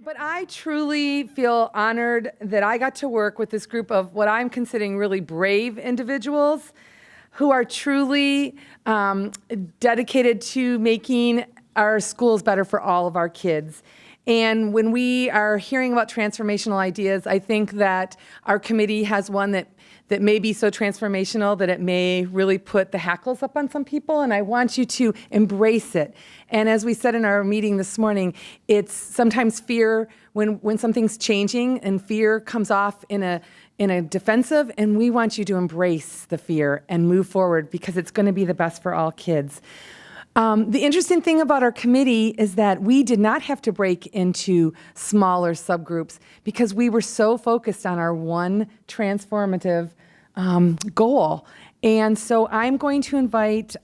But I truly feel honored that I got to work with this group of what I'm considering really brave individuals who are truly dedicated to making our schools better for all of our kids. And when we are hearing about transformational ideas, I think that our committee has one that may be so transformational that it may really put the hackles up on some people, and I want you to embrace it. And as we said in our meeting this morning, it's sometimes fear when something's changing, and fear comes off in a defensive, and we want you to embrace the fear and move forward because it's going to be the best for all kids. The interesting thing about our committee is that we did not have to break into smaller subgroups because we were so focused on our one transformative goal. And so I'm going to invite,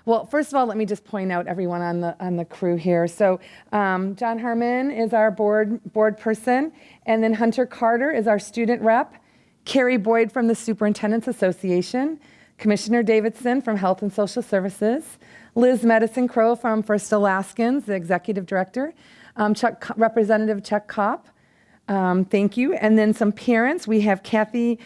well, first of all, let me just point out everyone on the crew here. So John Harmon is our board person, and then Hunter Carter is our student rep, Carrie Boyd from the Superintendent's Association, Commissioner Davidson from Health and Social Services, Liz Medicine Crow from First Alaskans, the Executive Director, Representative Chuck Kopp, thank you, and then some parents. We have Kathy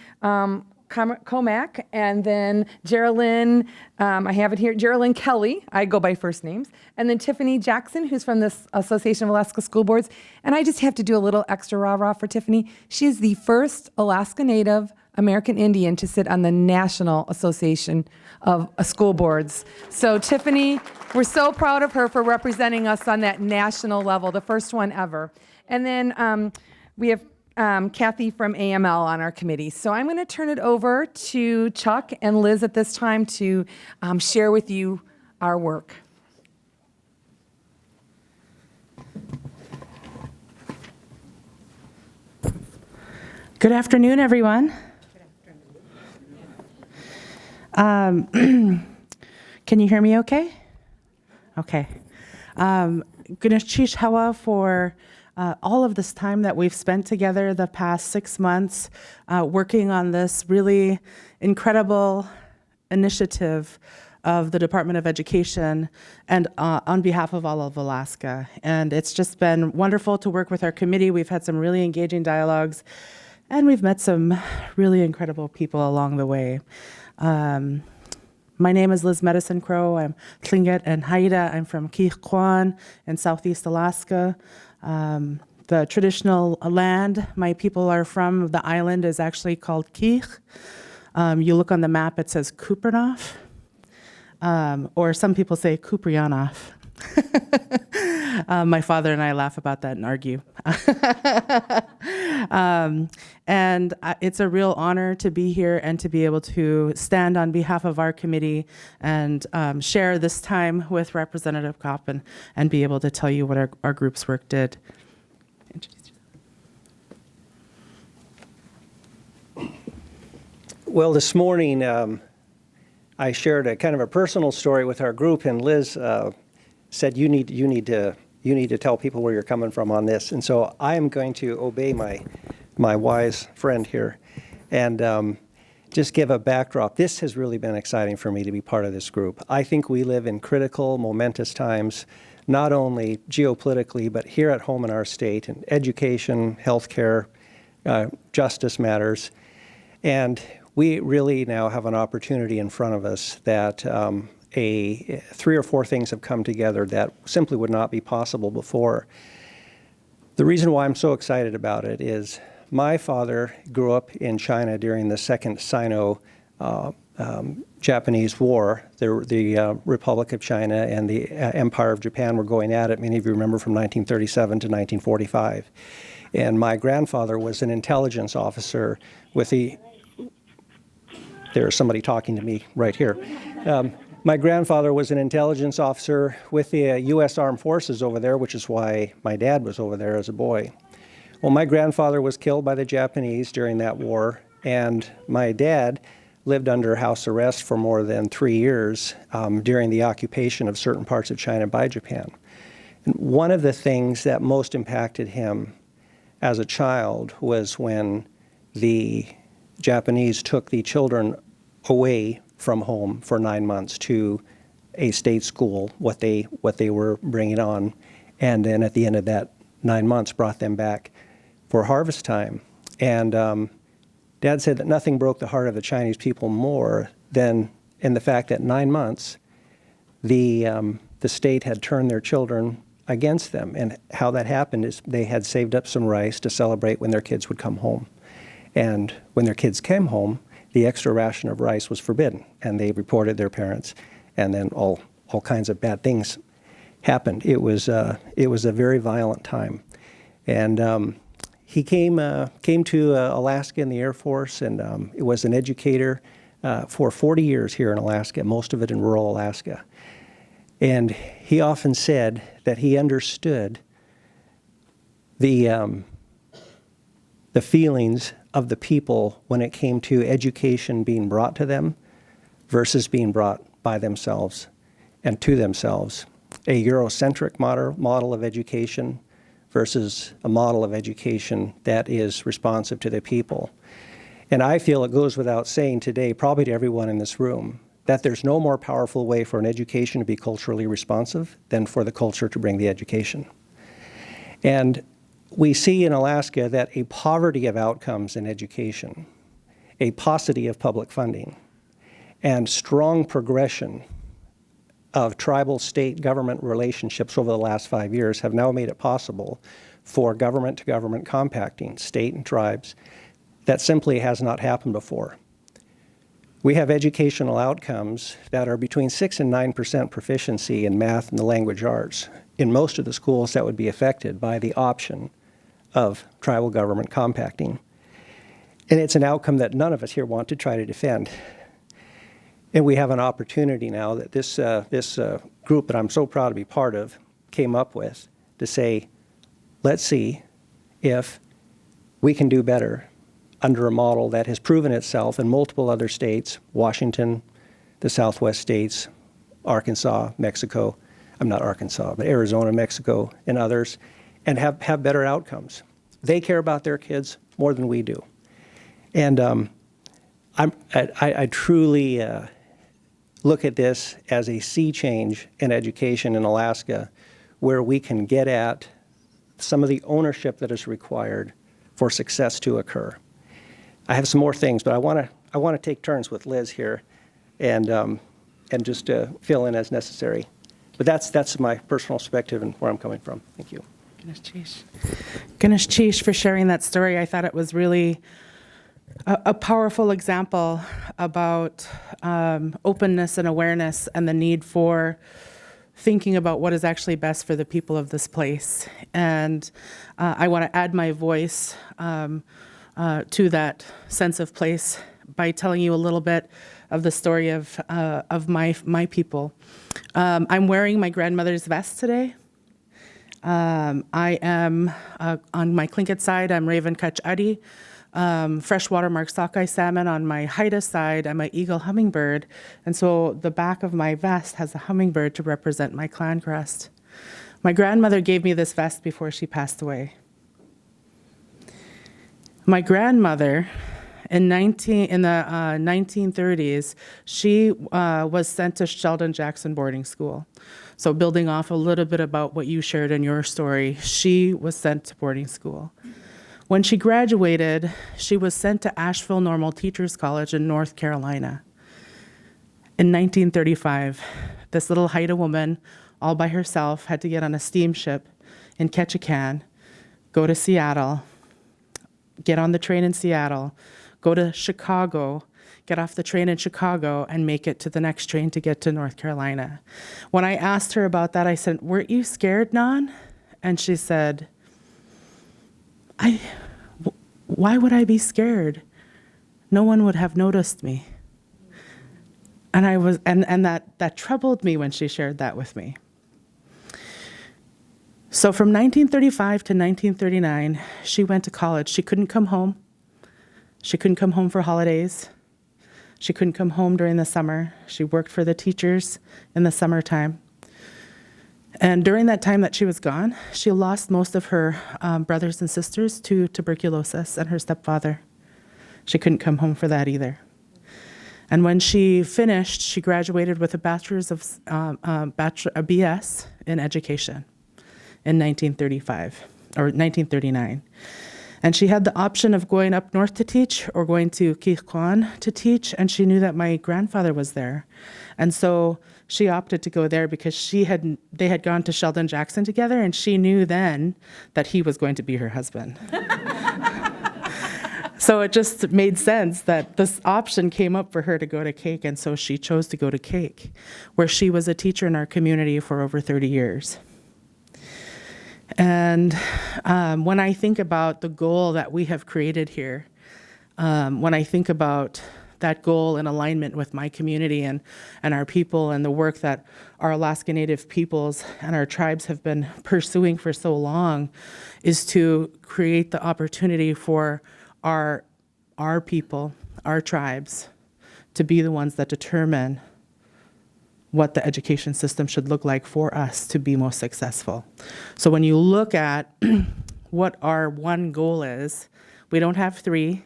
Comack, and then Geraldine, I have it here, Geraldine Kelly, I go by first names, and then Tiffany Jackson, who's from the Association of Alaska School Boards, and I just have to do a little extra rah-rah for Tiffany. She's the first Alaska Native American Indian to sit on the National Association of School Boards. So Tiffany, we're so proud of her for representing us on that national level, the first one ever. And then we have Kathy from AML on our committee. So I'm going to turn it over to Chuck and Liz at this time to share with you our work. Good afternoon, everyone. Can you hear me okay? Okay. Guneshish Hawa for all of this time that we've spent together the past 6 months working on this really incredible initiative of the Department of Education and on behalf of all of Alaska. And it's just been wonderful to work with our committee. We've had some really engaging dialogues, and we've met some really incredible people along the way. My name is Liz Medicine Crow. I'm Tlingit and Haida. I'm from Kikwan in Southeast Alaska. The traditional land my people are from, the island, is actually called Kik. You look on the map, it says Kupernof, or some people say Kuprianov. My father and I laugh about that and argue. And it's a real honor to be here and to be able to stand on behalf of our committee and share this time with Representative Kopp and be able to tell you what our group's work did. Well, this morning I shared a kind of a personal story with our group, and Liz said you need to tell people where you're coming from on this. And so I am going to obey my wise friend here and just give a backdrop. This has really been exciting for me to be part of this group. I think we live in critical, momentous times, not only geopolitically, but here at home in our state, in education, healthcare, justice matters. And we really now have an opportunity in front of us that 3 or 4 things have come together that simply would not be possible before. The reason why I'm so excited about it is my father grew up in China during the Second Sino-Japanese War. The Republic of China and the Empire of Japan were going at it. Many of you remember from 1937 to 1945. And my grandfather was an intelligence officer with the... There's somebody talking to me right here. My grandfather was an intelligence officer with the U.S. Armed Forces over there, which is why my dad was over there as a boy. Well, my grandfather was killed by the Japanese during that war, and my dad lived under house arrest for more than 3 years during the occupation of certain parts of China by Japan. And one of the things that most impacted him as a child was when the Japanese took the children away from home for 9 months to a state school, what they were bringing on. And then at the end of that 9 months brought them back for harvest time. And Dad said that nothing broke the heart of the Chinese people more than in the fact that 9 months, the state had turned their children against them. And how that happened is they had saved up some rice to celebrate when their kids would come home. And when their kids came home, the extra ration of rice was forbidden, and they reported their parents, and then all kinds of bad things happened. It was a very violent time. And he came to Alaska in the Air Force, and was an educator for 40 years here in Alaska, most of it in rural Alaska. And he often said that he understood the feelings of the people when it came to education being brought to them versus being brought by themselves and to themselves. A Eurocentric model of education versus a model of education that is responsive to the people. And I feel it goes without saying today, probably to everyone in this room, that there's no more powerful way for an education to be culturally responsive than for the culture to bring the education. And we see in Alaska that a poverty of outcomes in education, a paucity of public funding, and strong progression of tribal-state government relationships over the last 5 years have now made it possible for government-to-government compacting, state and tribes, that simply has not happened before. We have educational outcomes that are between 6 and 9% proficiency in math and the language arts in most of the schools that would be affected by the option of tribal government compacting. And it's an outcome that none of us here want to try to defend. And we have an opportunity now that this group that I'm so proud to be part of came up with to say, let's see if we can do better under a model that has proven itself in multiple other states, Washington, the Southwest states, Arkansas, Mexico, I'm not Arkansas, but Arizona, Mexico, and others, and have better outcomes. They care about their kids more than we do. And I truly look at this as a sea change in education in Alaska, where we can get at some of the ownership that is required for success to occur. I have some more things, but I want to take turns with Liz here, and just fill in as necessary. But that's my personal perspective and where I'm coming from. Thank you. Ganesh Chish for sharing that story. I thought it was really a powerful example about openness and awareness and the need for thinking about what is actually best for the people of this place. And I want to add my voice to that sense of place by telling you a little bit of the story of my people. I'm wearing my grandmother's vest today. I am, on my Tlingit side, I'm Raven Kutch Adi. Freshwater mark sockeye salmon. On my Haida side, I'm an eagle hummingbird. And so the back of my vest has a hummingbird to represent my clan crest. My grandmother gave me this vest before she passed away. My grandmother, in the 1930s, she was sent to Sheldon Jackson boarding school. So building off a little bit about what you shared in your story, she was sent to boarding school. When she graduated, she was sent to Asheville Normal Teachers College in North Carolina. In 1935, this little Haida woman, all by herself, had to get on a steamship in Ketchikan, go to Seattle, get on the train in Seattle, go to Chicago, get off the train in Chicago, and make it to the next train to get to North Carolina. When I asked her about that, I said, "Weren't you scared, Nan?" And she said, why would I be scared? No one would have noticed me. And that troubled me when she shared that with me. So from 1935 to 1939, she went to college. She couldn't come home. She couldn't come home for holidays. She couldn't come home during the summer. She worked for the teachers in the summertime. And during that time that she was gone, she lost most of her brothers and sisters to tuberculosis and her stepfather. She couldn't come home for that either. And when she finished, she graduated with a BS in education in 1935. or 1939. And she had the option of going up north to teach or going to Kikwan to teach, and she knew that my grandfather was there. And so she opted to go there because they had gone to Sheldon Jackson together, and she knew then that he was going to be her husband. So it just made sense that this option came up for her to go to Cake, and so she chose to go to Cake, where she was a teacher in our community for over 30 years. And when I think about the goal that we have created here, when I think about that goal in alignment with my community and our people and the work that our Alaska Native peoples and our tribes have been pursuing for so long, is to create the opportunity for our people, our tribes, to be the ones that determine what the education system should look like for us to be most successful. So when you look at what our one goal is, we don't have three.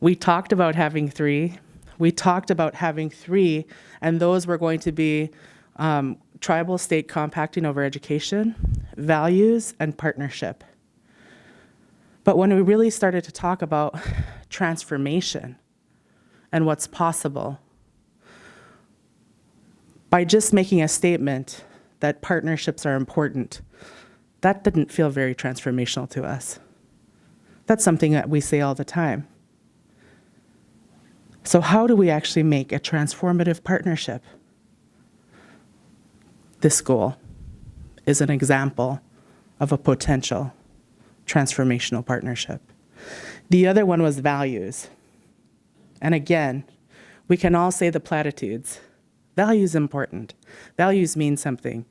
We talked about having three. We talked about having three, and those were going to be tribal state compacting over education, values, and partnership. But when we really started to talk about transformation and what's possible, by just making a statement that partnerships are important, that didn't feel very transformational to us. That's something that we say all the time. So how do we actually make a transformative partnership? This goal is an example of a potential transformational partnership. The other one was values. And again, we can all say the platitudes. Values important. Values mean something.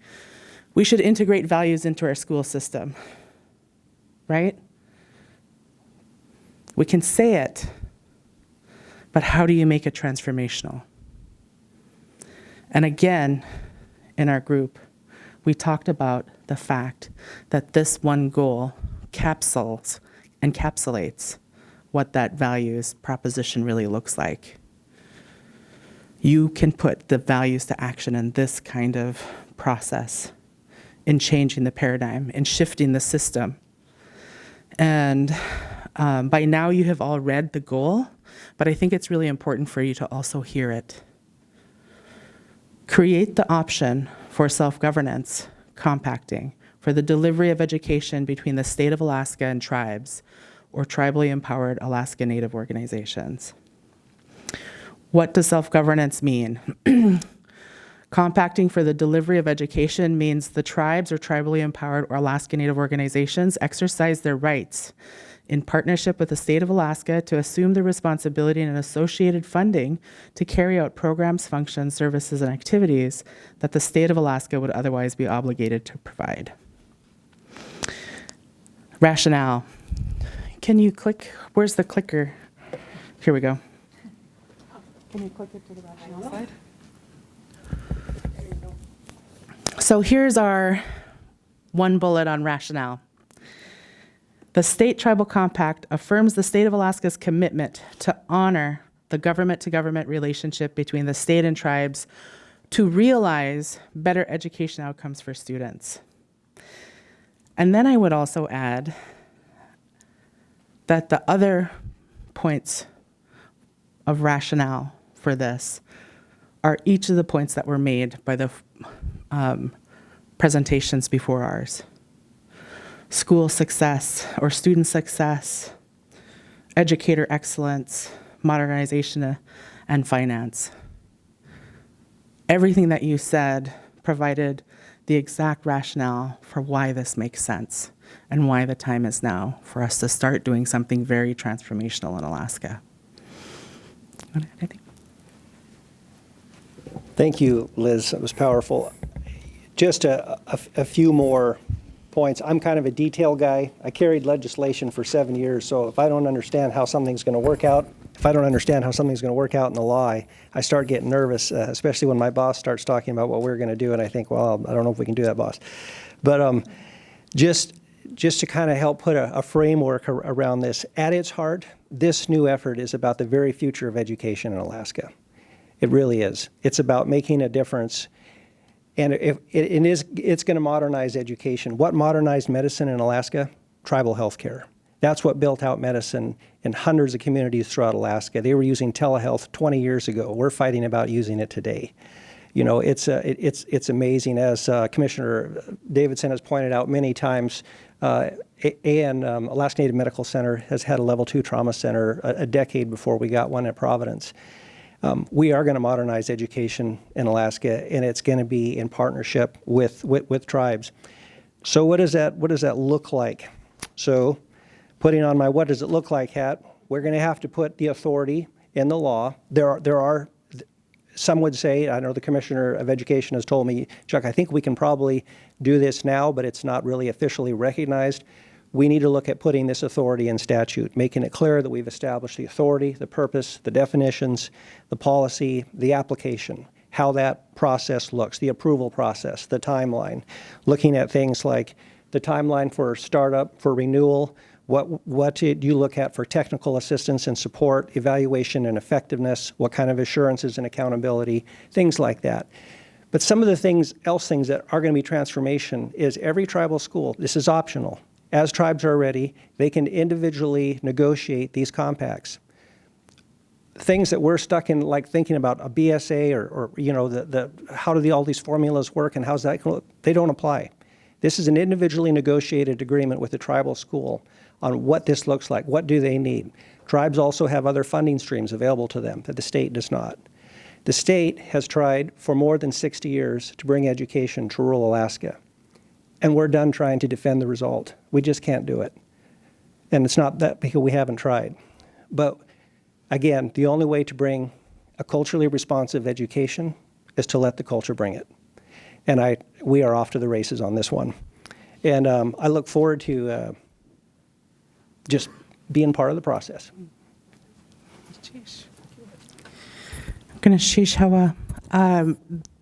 We should integrate values into our school system, right? We can say it, but how do you make it transformational? And again, in our group, we talked about the fact that this one goal encapsulates what that values proposition really looks like. You can put the values to action in this kind of process, in changing the paradigm, in shifting the system. And by now you have all read the goal, but I think it's really important for you to also hear it. Create the option for self-governance, compacting, for the delivery of education between the state of Alaska and tribes, or tribally empowered Alaska Native organizations. What does self-governance mean? Compacting for the delivery of education means the tribes or tribally empowered or Alaska Native organizations exercise their rights in partnership with the state of Alaska to assume the responsibility and associated funding to carry out programs, functions, services, and activities that the state of Alaska would otherwise be obligated to provide. Rationale. Can you click? Where's the clicker? Here we go. Can you click it to the rationale slide? So here's our one bullet on rationale. The State Tribal Compact affirms the state of Alaska's commitment to honor the government-to-government relationship between the state and tribes to realize better education outcomes for students. And then I would also add that the other points of rationale for this are each of the points that were made by the presentations before ours. School success or student success, educator excellence, modernization, and finance. Everything that you said provided the exact rationale for why this makes sense and why the time is now for us to start doing something very transformational in Alaska. Thank you, Liz. That was powerful. Just a few more points. I'm kind of a detail guy. I carried legislation for 7 years, so if I don't understand how something's going to work out, in the law, I start getting nervous, especially when my boss starts talking about what we're going to do, and I think, well, I don't know if we can do that, boss. But just to kind of help put a framework around this, at its heart, this new effort is about the very future of education in Alaska. It really is. It's about making a difference And it's going to modernize education. What modernized medicine in Alaska? Tribal health care. That's what built out medicine in hundreds of communities throughout Alaska. They were using telehealth 20 years ago. We're fighting about using it today. You know, it's amazing. As Commissioner Davidson has pointed out many times, Alaska Native Medical Center has had a level 2 trauma center a decade before we got one at Providence. We are going to modernize education in Alaska, and it's going to be in partnership with tribes. So what does that look like? So putting on my what does it look like hat, we're going to have to put the authority in the law. There are some would say, I know the Commissioner of Education has told me, Chuck, I think we can probably do this now, but it's not really officially recognized. We need to look at putting this authority in statute, making it clear that we've established the authority, the purpose, the definitions, the policy, the application, how that process looks, the approval process, the timeline, looking at things like the timeline for startup, for renewal, what do you look at for technical assistance and support, evaluation and effectiveness, what kind of assurances and accountability, things like that. But some of the things that are going to be transformation is every tribal school, this is optional. As tribes are ready, they can individually negotiate these compacts. Things that we're stuck in, like thinking about a BSA or you know, how do all these formulas work and how's that going to look, they don't apply. This is an individually negotiated agreement with the tribal school on what this looks like, what do they need. Tribes also have other funding streams available to them that the state does not. The state has tried for more than 60 years to bring education to rural Alaska. And we're done trying to defend the result. We just can't do it. And it's not that because we haven't tried. But again, the only way to bring a culturally responsive education is to let the culture bring it. And we are off to the races on this one. And I look forward to just being part of the process.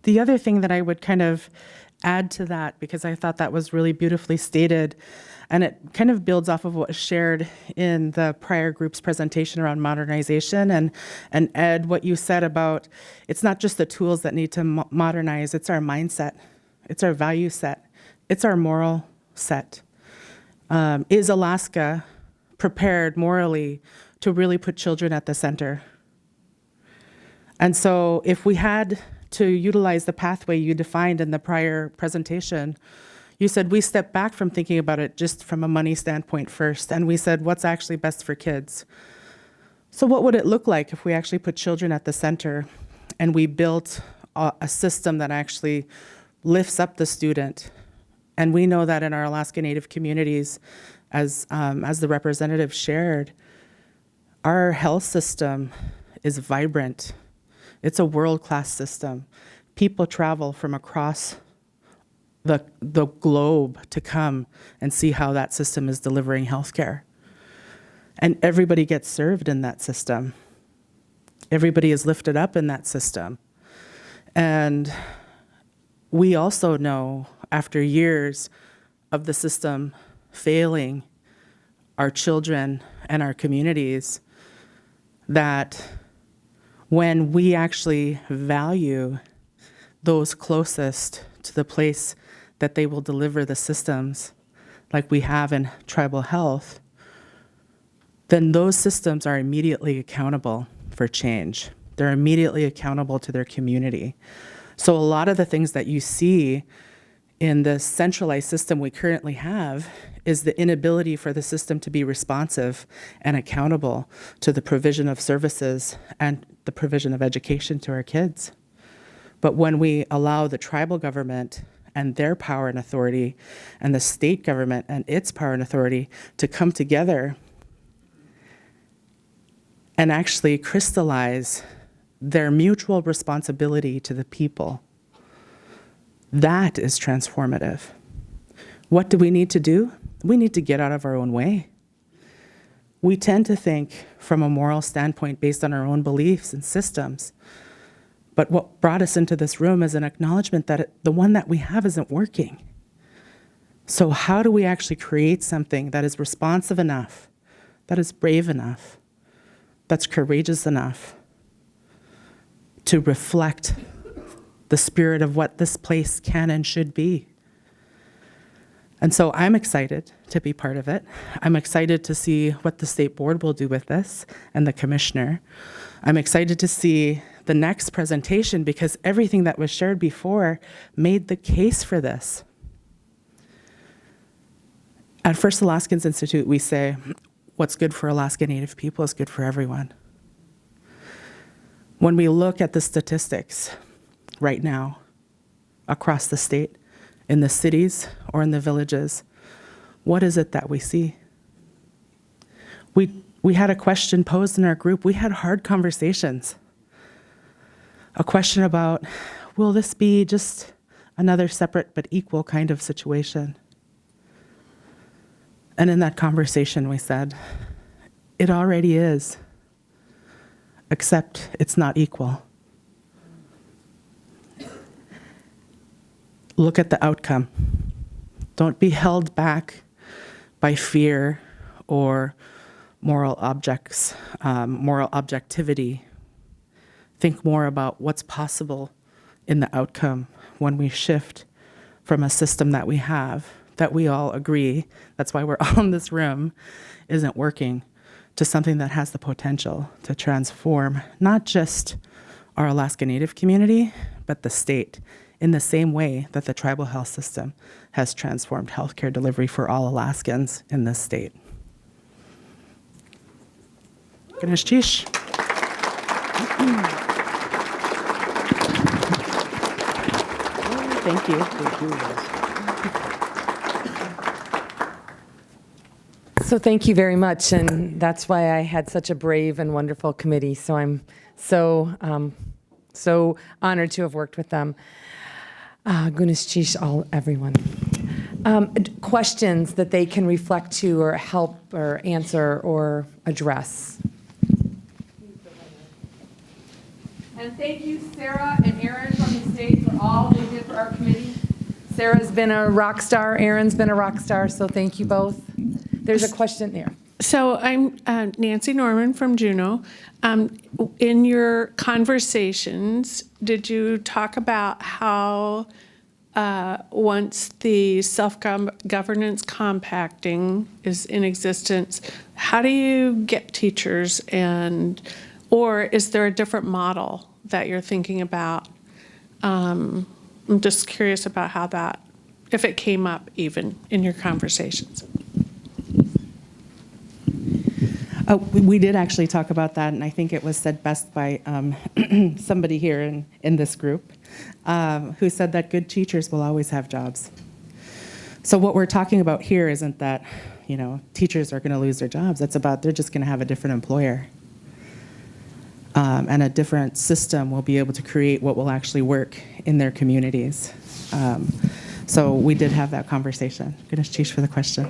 The other thing that I would kind of add to that, because I thought that was really beautifully stated, and it kind of builds off of what was shared in the prior group's presentation around modernization, and Ed, what you said about it's not just the tools that need to modernize, it's our mindset, it's our value set, it's our moral set. Is Alaska prepared morally to really put children at the center? And so if we had to utilize the pathway you defined in the prior presentation, you said we stepped back from thinking about it just from a money standpoint first, and we said what's actually best for kids. So what would it look like if we actually put children at the center and we built a system that actually lifts up the student? And we know that in our Alaska Native communities, as the representative shared, our health system is vibrant. It's a world-class system. People travel from across the globe to come and see how that system is delivering healthcare. And everybody gets served in that system. Everybody is lifted up in that system. And we also know, after years of the system failing our children and our communities, that when we actually value those closest to the place that they will deliver the systems, like we have in tribal health, then those systems are immediately accountable for change. They're immediately accountable to their community. So a lot of the things that you see in the centralized system we currently have is the inability for the system to be responsive and accountable to the provision of services and the provision of education to our kids. But when we allow the tribal government and their power and authority and the state government and its power and authority to come together and actually crystallize their mutual responsibility to the people, that is transformative. What do we need to do? We need to get out of our own way. We tend to think from a moral standpoint based on our own beliefs and systems. But what brought us into this room is an acknowledgement that the one that we have isn't working. So how do we actually create something that is responsive enough, that is brave enough, that's courageous enough to reflect the spirit of what this place can and should be. And so I'm excited to be part of it. I'm excited to see what the state board will do with this and the commissioner. I'm excited to see the next presentation because everything that was shared before made the case for this. At First Alaskans Institute, we say, what's good for Alaska Native people is good for everyone. When we look at the statistics right now across the state, in the cities or in the villages, what is it that we see? We had a question posed in our group. We had hard conversations. A question about, will this be just another separate but equal kind of situation? And in that conversation, we said, it already is, except it's not equal. Look at the outcome. Don't be held back by fear or moral objectivity. Think more about what's possible in the outcome when we shift from a system that we have, that we all agree, that's why we're all in this room, isn't working, to something that has the potential to transform not just our Alaska Native community, but the state, in the same way that the tribal health system has transformed healthcare delivery for all Alaskans in this state. Ganesh Chish. Thank you. Thank you. So thank you very much, and that's why I had such a brave and wonderful committee. So I'm so honored to have worked with them. Goodness, geez, everyone. Questions that they can reflect to or help or answer or address. And thank you, Sarah and Aaron from the state, for all they did for our committee. Sarah's been a rock star, Aaron's been a rock star, so thank you both. There's a question there. So I'm Nancy Norman from Juneau. In your conversations, did you talk about how once the self-governance compacting is in existence, how do you get teachers or is there a different model that you're thinking about? I'm just curious about how that, if it came up even in your conversations. We did actually talk about that, and I think it was said best by somebody here in this group who said that good teachers will always have jobs. So what we're talking about here isn't that, teachers are going to lose their jobs. It's about they're just going to have a different employer. And a different system will be able to create what will actually work in their communities. So we did have that conversation. Ganesh Chish for the question.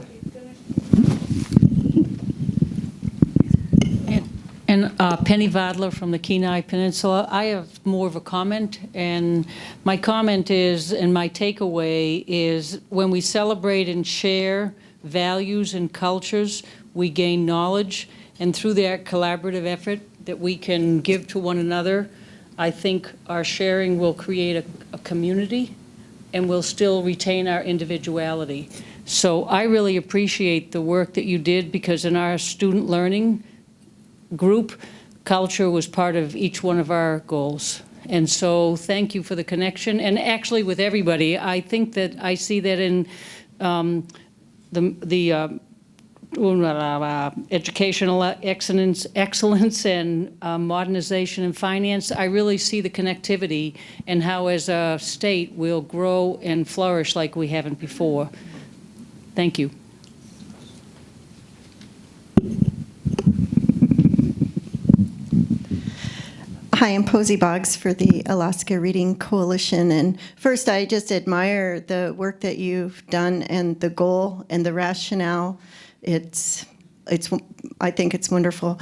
And Penny Vadler from the Kenai Peninsula. I have more of a comment, and my comment is, and my takeaway is, when we celebrate and share values and cultures, we gain knowledge, and through that collaborative effort that we can give to one another, I think our sharing will create a community, and we'll still retain our individuality. So I really appreciate the work that you did, because in our student learning group, culture was part of each one of our goals. And so thank you for the connection. And actually with everybody, I think that I see that in the educational excellence and modernization and finance. I really see the connectivity and how as a state we'll grow and flourish like we haven't before. Thank you. Hi, I'm Posey Boggs for the Alaska Reading Coalition. And first, I just admire the work that you've done and the goal and the rationale. I think it's wonderful.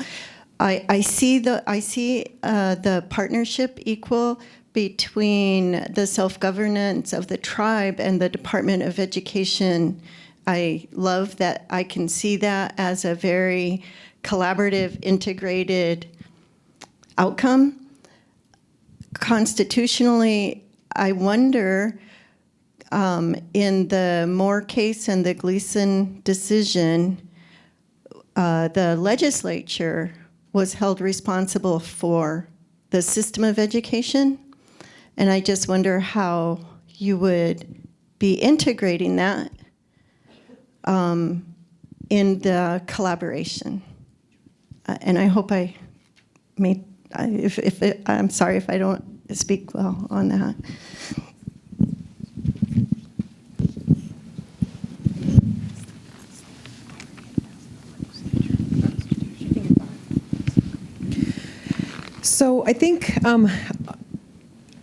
I see the partnership equal between the self-governance of the tribe and the Department of Education. I love that I can see that as a very collaborative, integrated outcome. Constitutionally, I wonder, in the Moore case and the Gleason decision, the legislature was held responsible for the system of education, and I just wonder how you would be integrating that in the collaboration. And I hope I made, I'm sorry if I don't speak well on that. So I think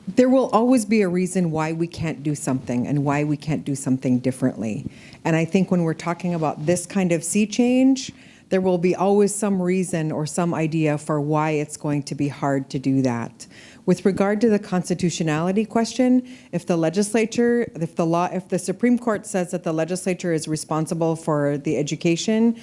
there will always be a reason why we can't do something and why we can't do something differently. And I think when we're talking about this kind of sea change, there will be always some reason or some idea for why it's going to be hard to do that. With regard to the constitutionality question, if the legislature, if the Supreme Court says that the legislature is responsible for the education,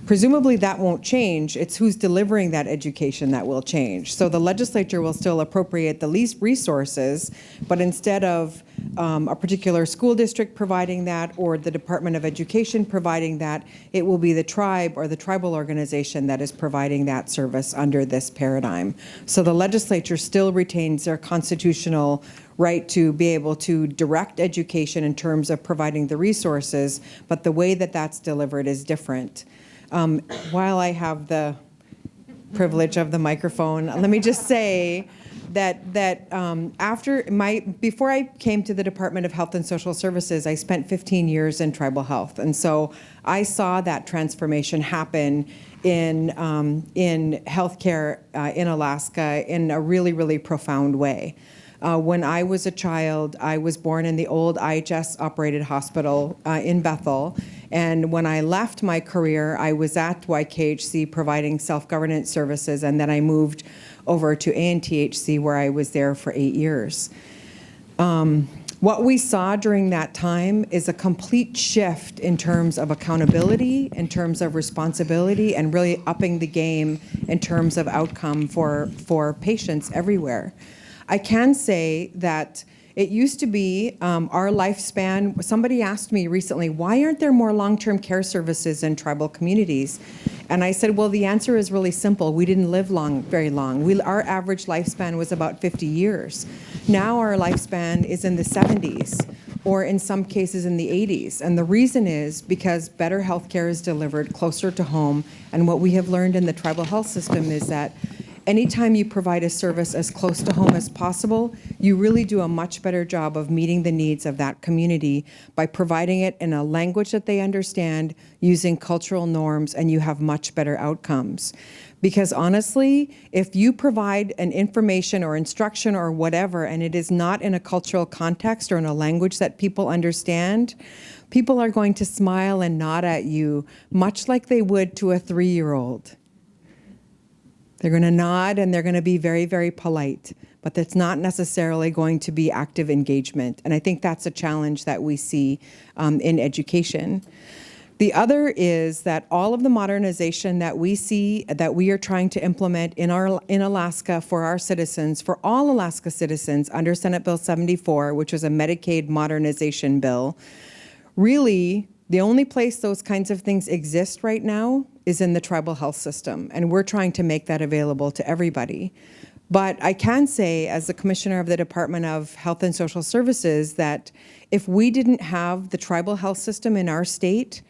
presumably that won't change. It's who's delivering that education that will change. So the legislature will still appropriate the least resources, but instead of a particular school district providing that or the Department of Education providing that, it will be the tribe or the tribal organization that is providing that service under this paradigm. So the legislature still retains their constitutional right to be able to direct education in terms of providing the resources, but the way that that's delivered is different. While I have the privilege of the microphone, let me just say that before I came to the Department of Health and Social Services, I spent 15 years in tribal health, and so I saw that transformation happen in healthcare in Alaska in a really, really profound way. When I was a child, I was born in the old IHS-operated hospital in Bethel. And when I left my career, I was at YKHC providing self-governance services, and then I moved over to ANTHC where I was there for 8 years. What we saw during that time is a complete shift in terms of accountability, in terms of responsibility, and really upping the game in terms of outcome for patients everywhere. I can say that it used to be our lifespan. Somebody asked me recently, why aren't there more long-term care services in tribal communities? And I said, well, the answer is really simple. We didn't live very long. Our average lifespan was about 50 years. Now our lifespan is in the 70s, or in some cases in the 80s. And the reason is because better health care is delivered closer to home. And what we have learned in the tribal health system is that anytime you provide a service as close to home as possible, you really do a much better job of meeting the needs of that community by providing it in a language that they understand, using cultural norms, and you have much better outcomes. Because honestly, if you provide an information or instruction or whatever, and it is not in a cultural context or in a language that people understand, people are going to smile and nod at you, much like they would to a 3-year-old. They're going to nod and they're going to be very, very polite, but that's not necessarily going to be active engagement. And I think that's a challenge that we see in education. The other is that all of the modernization that we see, that we are trying to implement in Alaska for our citizens, for all Alaska citizens under Senate Bill 74, which is a Medicaid modernization bill, really the only place those kinds of things exist right now is in the tribal health system, and we're trying to make that available to everybody. But I can say, as the Commissioner of the Department of Health and Social Services, that if we didn't have the tribal health system in our state,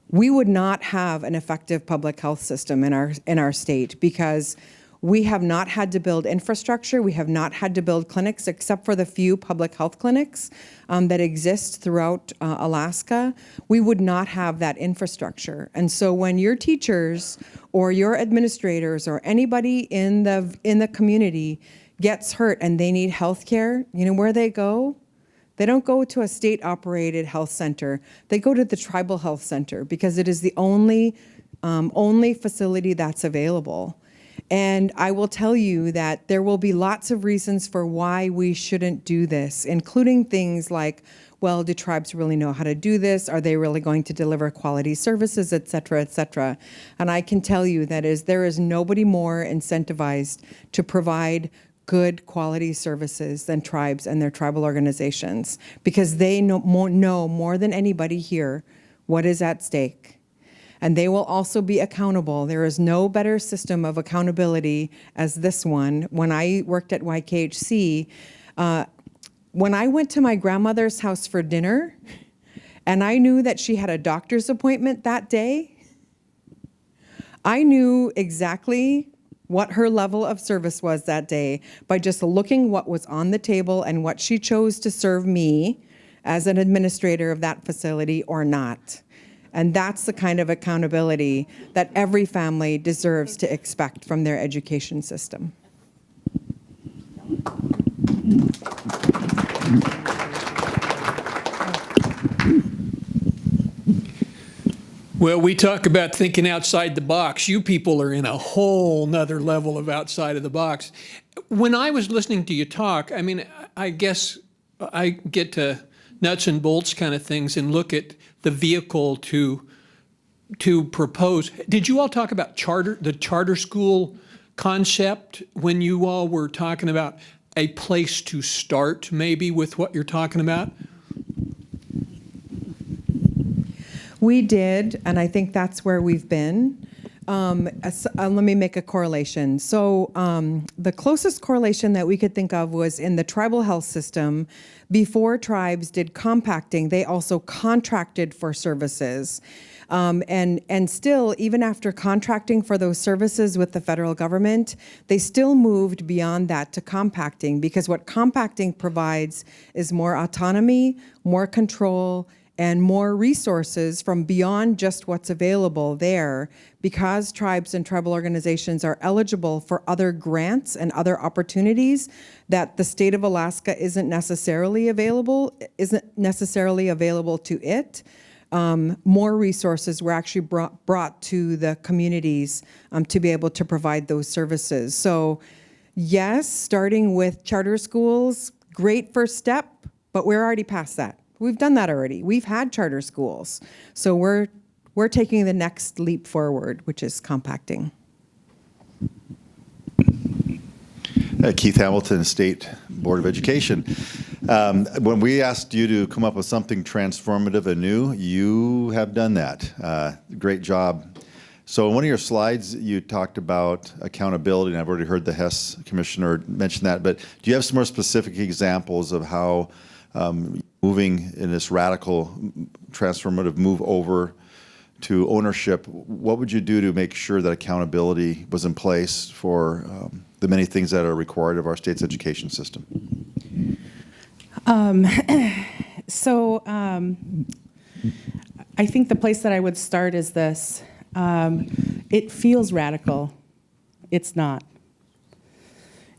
we would not have an effective public health system in our state, because we have not had to build infrastructure. We have not had to build clinics, except for the few public health clinics that exist throughout Alaska. We would not have that infrastructure. And so when your teachers or your administrators or anybody in the community gets hurt and they need health care, you know where they go? They don't go to a state-operated health center. They go to the tribal health center, because it is the only facility that's available. And I will tell you that there will be lots of reasons for why we shouldn't do this, including things like, well, do tribes really know how to do this? Are they really going to deliver quality services, et cetera, et cetera? And I can tell you that there is nobody more incentivized to provide good quality services than tribes and their tribal organizations, because they know more than anybody here what is at stake. And they will also be accountable. There is no better system of accountability as this one. When I worked at YKHC, when I went to my grandmother's house for dinner, and I knew that she had a doctor's appointment that day, I knew exactly what her level of service was that day by just looking what was on the table and what she chose to serve me as an administrator of that facility or not. And that's the kind of accountability that every family deserves to expect from their education system. Well, we talk about thinking outside the box. You people are in a whole nother level of outside of the box. When I was listening to you talk, I mean, I guess I get to nuts and bolts kind of things and look at the vehicle to propose. Did you all talk about the charter school concept when you all were talking about a place to start, maybe, with what you're talking about? We did, and I think that's where we've been. Let me make a correlation. So the closest correlation that we could think of was in the tribal health system. Before tribes did compacting, they also contracted for services. And still, even after contracting for those services with the federal government, they still moved beyond that to compacting, because what compacting provides is more autonomy, more control, and more resources from beyond just what's available there, because tribes and tribal organizations are eligible for other grants and other opportunities that the state of Alaska isn't necessarily available to it. More resources were actually brought to the communities to be able to provide those services. So yes, starting with charter schools, great first step, but we're already past that. We've done that already. We've had charter schools. So we're taking the next leap forward, which is compacting. Keith Hamilton, State Board of Education. When we asked you to come up with something transformative and new, you have done that. Great job. So in one of your slides, you talked about accountability, and I've already heard the Hess Commissioner mention that, but do you have some more specific examples of how moving in this radical transformative move over to ownership, what would you do to make sure that accountability was in place for the many things that are required of our state's education system? I think the place that I would start is this. It feels radical. It's not.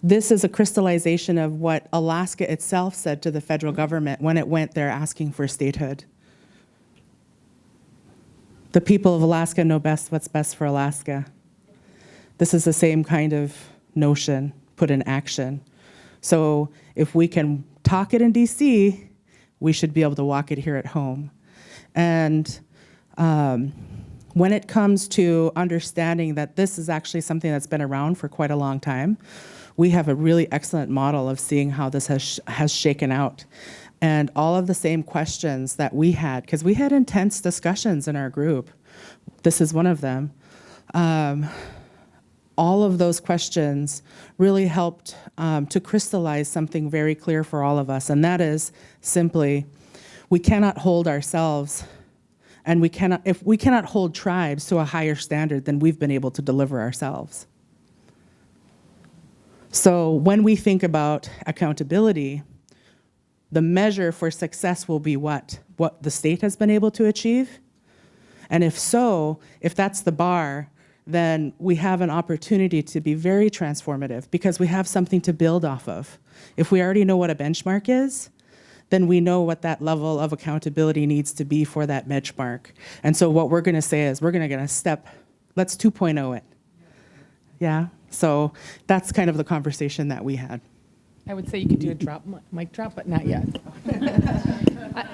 This is a crystallization of what Alaska itself said to the federal government when it went there asking for statehood. The people of Alaska know best what's best for Alaska. This is the same kind of notion put in action. So if we can talk it in DC, we should be able to walk it here at home. And when it comes to understanding that this is actually something that's been around for quite a long time, we have a really excellent model of seeing how this has shaken out. And all of the same questions that we had, because we had intense discussions in our group. This is one of them. All of those questions really helped to crystallize something very clear for all of us, and that is simply, we cannot hold ourselves, and if we cannot hold tribes to a higher standard than we've been able to deliver ourselves. So when we think about accountability, the measure for success will be what the state has been able to achieve. And if that's the bar, then we have an opportunity to be very transformative, because we have something to build off of. If we already know what a benchmark is, then we know what that level of accountability needs to be for that benchmark. And so what we're going to say is let's 2.0 it. Yeah? So that's kind of the conversation that we had. I would say you could do a mic drop, but not yet.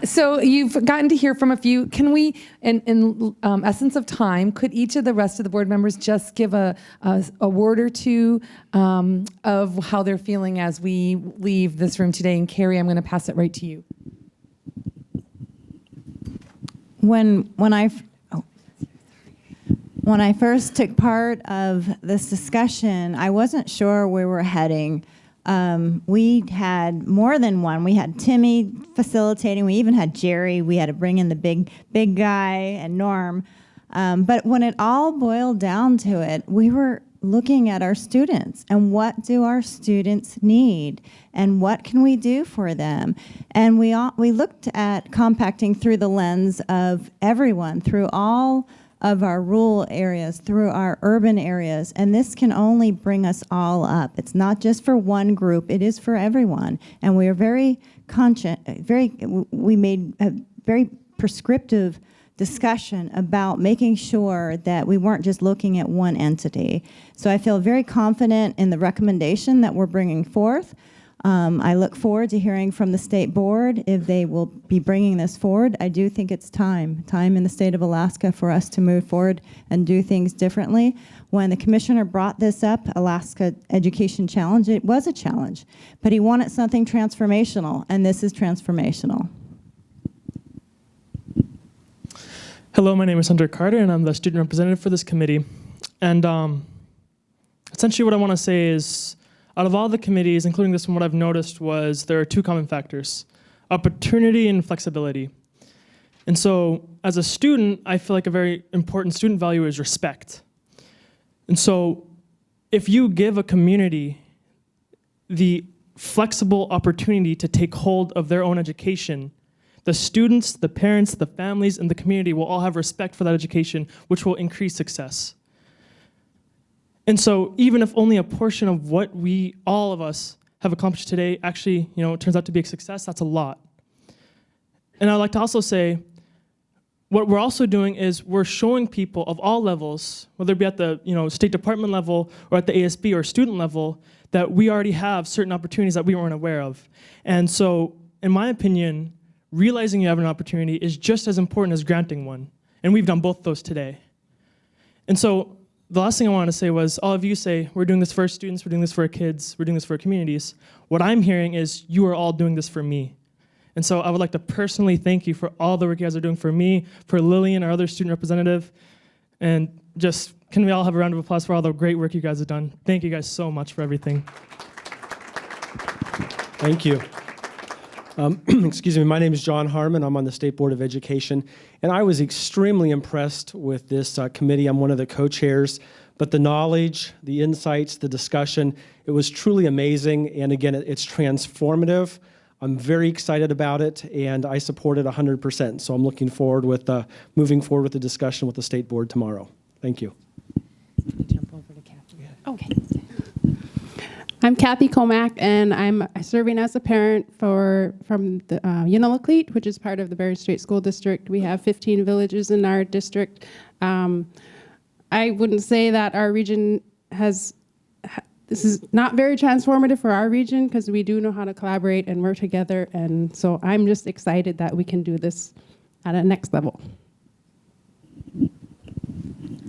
So you've gotten to hear from a few. Can we, in essence of time, could each of the rest of the board members just give a word or two of how they're feeling as we leave this room today? And Carrie, I'm going to pass it right to you. When I first took part of this discussion, I wasn't sure where we were heading. We had more than one. We had Timmy facilitating. We even had Jerry. We had to bring in the big guy and Norm. But when it all boiled down to it, we were looking at our students and what do our students need and what can we do for them. And we looked at compacting through the lens of everyone, through all of our rural areas, through our urban areas, and this can only bring us all up. It's not just for one group, it is for everyone. And we are very we made a very prescriptive discussion about making sure that we weren't just looking at one entity. So I feel very confident in the recommendation that we're bringing forth. I look forward to hearing from the state board if they will be bringing this forward. I do think it's time in the state of Alaska for us to move forward and do things differently. When the commissioner brought this up, Alaska Education Challenge, it was a challenge, but he wanted something transformational, and this is transformational. Hello, my name is Hunter Carter, and I'm the student representative for this committee. And essentially what I want to say is, out of all the committees, including this one, what I've noticed was there are two common factors: opportunity and flexibility. And so as a student, I feel like a very important student value is respect. And so if you give a community the flexible opportunity to take hold of their own education, the students, the parents, the families, and the community will all have respect for that education, which will increase success. And so even if only a portion of what all of us have accomplished today actually, turns out to be a success, that's a lot. And I'd like to also say, what we're also doing is we're showing people of all levels, whether it be at the State Department level or at the ASB or student level, that we already have certain opportunities that we weren't aware of. And so, in my opinion, realizing you have an opportunity is just as important as granting one. And we've done both those today. And so, the last thing I wanted to say was, all of you say, we're doing this for our students, we're doing this for our kids, we're doing this for our communities. What I'm hearing is, you are all doing this for me. And so I would like to personally thank you for all the work you guys are doing for me, for Lillian, our other student representative, and just, can we all have a round of applause for all the great work you guys have done? Thank you guys so much for everything. Thank you. Excuse me, my name is John Harmon. I'm on the State Board of Education, and I was extremely impressed with this committee. I'm one of the co-chairs, but the knowledge, the insights, the discussion, it was truly amazing, and again, it's transformative. I'm very excited about it, and I support it 100%, so I'm looking forward with moving forward with the discussion with the State Board tomorrow. Thank you. Jump over to Kathy. Okay. I'm Kathy Comack, and I'm serving as a parent from the Unalakleet, which is part of the Berry Strait School District. We have 15 villages in our district. I wouldn't say that our region this is not very transformative for our region because we do know how to collaborate and work together, and so I'm just excited that we can do this at a next level.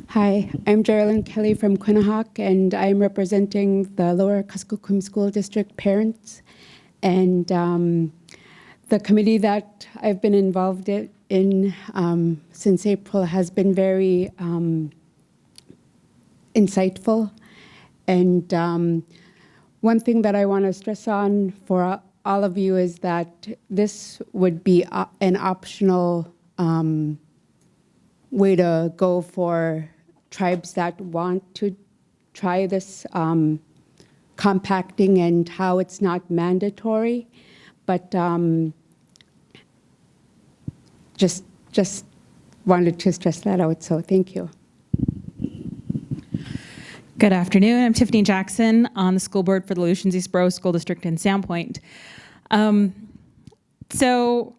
Hi, I'm Geraldine Kelly from Quinnahock, and I'm representing the Lower Kuskokwim School District parents. And the committee that I've been involved in since April has been very insightful. And one thing that I want to stress on for all of you is that this would be an optional way to go for tribes that want to try this compacting, and how it's not mandatory, but just wanted to stress that out, so thank you. Good afternoon. I'm Tiffany Jackson on the school board for the Aleutians East Borough School District in Sandpoint. So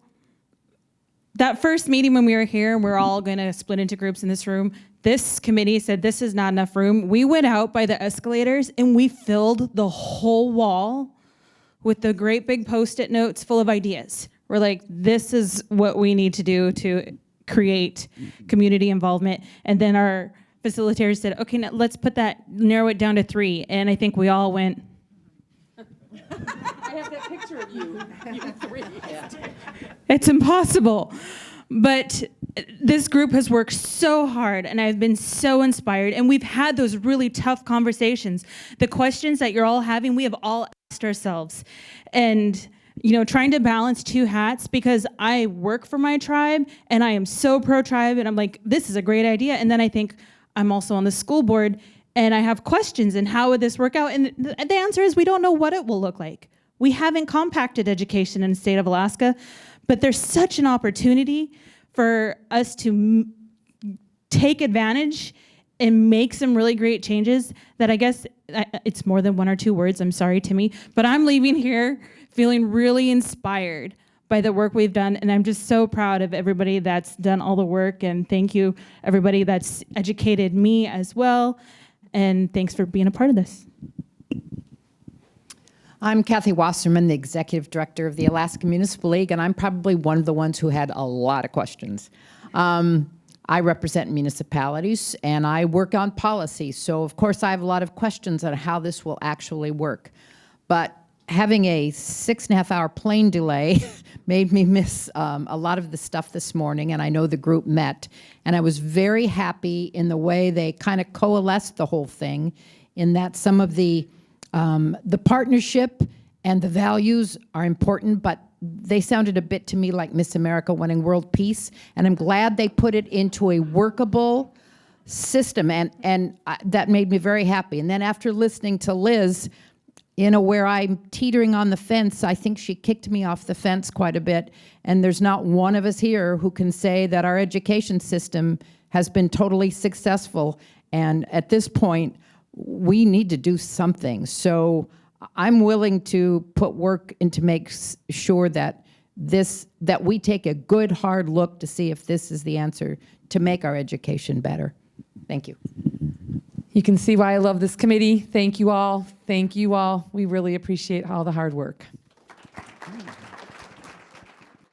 that first meeting when we were here, and we're all going to split into groups in this room, this committee said this is not enough room. We went out by the escalators and we filled the whole wall with the great big Post-it notes full of ideas, We're like, this is what we need to do to create community involvement. And then our facilitators said, okay, now let's narrow it down to 3. And I think we all went. I have that picture of you 3. It's impossible. But this group has worked so hard, and I've been so inspired, and we've had those really tough conversations. The questions that you're all having, we have all asked ourselves. And trying to balance 2 hats, because I work for my tribe and I am so pro-tribe, and I'm like, this is a great idea. And then I think I'm also on the school board and I have questions, and how would this work out? And the answer is we don't know what it will look like. We haven't compacted education in the state of Alaska, but there's such an opportunity for us to take advantage and make some really great changes that I guess it's more than 1 or 2 words. I'm sorry, Timmy, but I'm leaving here feeling really inspired by the work we've done, and I'm just so proud of everybody that's done all the work, and thank you everybody that's educated me as well, and thanks for being a part of this. I'm Kathy Wasserman, the Executive Director of the Alaska Municipal League, and I'm probably one of the ones who had a lot of questions. I represent municipalities, and I work on policy, so of course I have a lot of questions on how this will actually work. But having a 6.5-hour plane delay made me miss a lot of the stuff this morning, and I know the group met, and I was very happy in the way they kind of coalesced the whole thing, in that some of the partnership and the values are important, but they sounded a bit to me like Miss America wanting world peace, and I'm glad they put it into a workable system, and that made me very happy. And then after listening to Liz, where I'm teetering on the fence, I think she kicked me off the fence quite a bit, and there's not one of us here who can say that our education system has been totally successful, and at this point, we need to do something. So I'm willing to put work in to make sure that we take a good, hard look to see if this is the answer to make our education better. Thank you. You can see why I love this committee. Thank you all. Thank you all. We really appreciate all the hard work.